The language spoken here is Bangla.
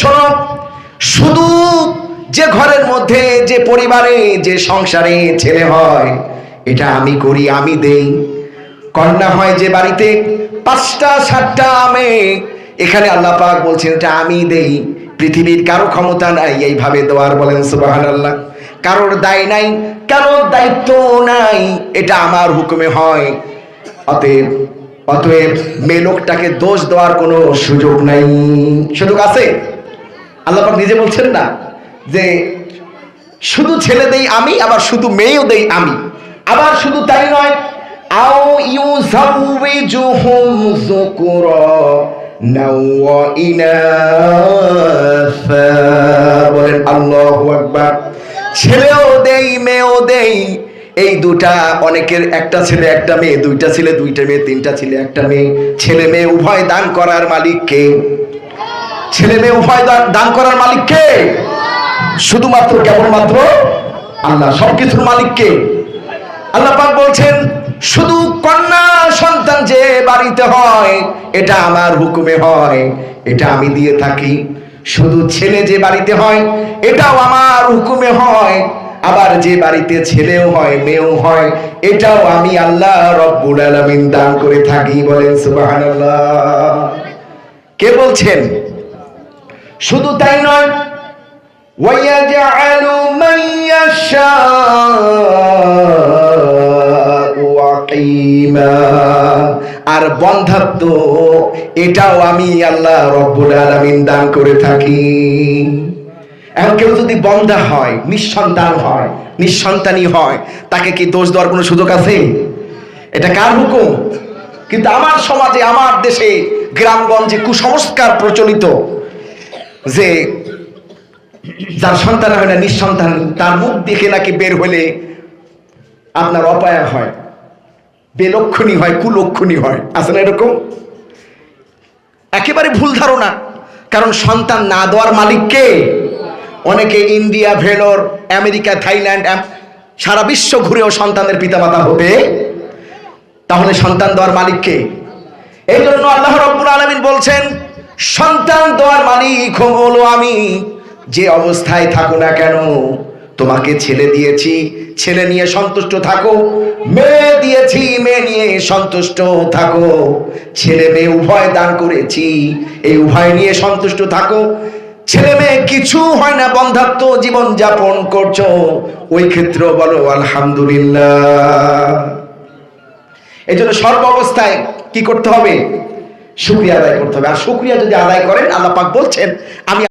শোনো, শুধু যে ঘরের মধ্যে যে পরিবারে যে সংসারে ছেলে হয় এটা আমি করি, আমি দেই। কন্যা হয় যে বাড়িতে 5টা 7টা মেয়ে, এখানে আল্লাহ পাক বলছেন এটা আমি দেই। পৃথিবীর কারো ক্ষমতা নাই এইভাবে দেওয়ার, বলেন সুবহানাল্লাহ। কারোর দায় নাই, কারোর দায়িত্ব নাই, এটা আমার হুকুমে হয়। অতএব অতএব মেয়ে লোকটাকে দোষ দেওয়ার কোনো সুযোগ নাই। সুযোগ আছে? আল্লাহ পাক নিজে বলছেন না যে শুধু ছেলে দেই আমি, আবার শুধু মেয়েও দেই আমি। আবার শুধু তাই নয়, আও ইউযাউযুহুম যুকরানা ওয়া ইনাসা, বলেন আল্লাহু আকবার। ছেলেও দেই মেয়েও দেই, এই দুটা, অনেকের একটা ছেলে একটা মেয়ে, 2টা ছেলে 2টা মেয়ে, 3টা ছেলে 1টা মেয়ে। ছেলে মেয়ে উভয় দান করার মালিক কে? ছেলে মেয়ে উভয় দান করার মালিক কে? শুধুমাত্র কেবলমাত্র আল্লাহ। সবকিছুর মালিক কে? আল্লাহ পাক বলছেন শুধু কন্যা সন্তান যে বাড়িতে হয় এটা আমার হুকুমে হয়, এটা আমি দিয়ে থাকি। শুধু ছেলে যে বাড়িতে হয় এটাও আমার হুকুমে হয়। আবার যে বাড়িতে ছেলেও হয় মেয়েও হয় এটাও আমি আল্লাহ রব্বুল আলামিন দান করে থাকি, বলেন সুবহানাল্লাহ। কে বলছেন? শুধু তাই নয়, وَيَجْعَلُ مَن يَشَاءُ عَقِيمًا, আর বন্ধাত্ব এটাও আমি আল্লাহ রব্বুল আলামিন দান করে থাকি। এখন কেউ যদি বন্ধা হয়, নিঃসন্তান হয়, নিঃসন্তানী হয়, তাকে কি দোষ দেওয়ার কোনো সুযোগ আছে? এটা কার হুকুম? কিন্তু আমার সমাজে, আমার দেশে, গ্রামগঞ্জে কুসংস্কার প্রচলিত যে যার সন্তান হয় না, নিঃসন্তান, তার মুখ দেখে নাকি বের হলে আপনার অপায়া হয়, বেলক্ষণী হয়, কুলক্ষণী হয়। আছে না এরকম? একেবারে ভুল ধারণা। কারণ সন্তান না দেওয়ার মালিক কে? অনেকে ইন্ডিয়া, ভেলোর, আমেরিকা, থাইল্যান্ড, সারা বিশ্ব ঘুরেও সন্তানের পিতামাতা হবে। তাহলে সন্তান দেওয়ার মালিক কে? এই জন্য আল্লাহ রাব্বুল আলামিন বলছেন সন্তান দেওয়ার মালিক হলো আমি। যে অবস্থায় থাকো না কেন, তোমাকে ছেলে দিয়েছি, ছেলে নিয়ে সন্তুষ্ট থাকো। মেয়ে দিয়েছি, মেয়ে নিয়ে সন্তুষ্ট থাকো। ছেলে মেয়ে উভয় দান করেছি, এই উভয় নিয়ে সন্তুষ্ট থাকো। ছেলে মেয়ে কিছু হয় না, বন্ধাত্ব জীবন যাপন করছো, ওই ক্ষেত্রে বলো আলহামদুলিল্লাহ। এই জন্য সর্ব অবস্থায় কি করতে হবে? শুকরিয়া আদায় করতে হবে। আর শুকরিয়া যদি আদায় করেন, আল্লাহ পাক বলছেন আমি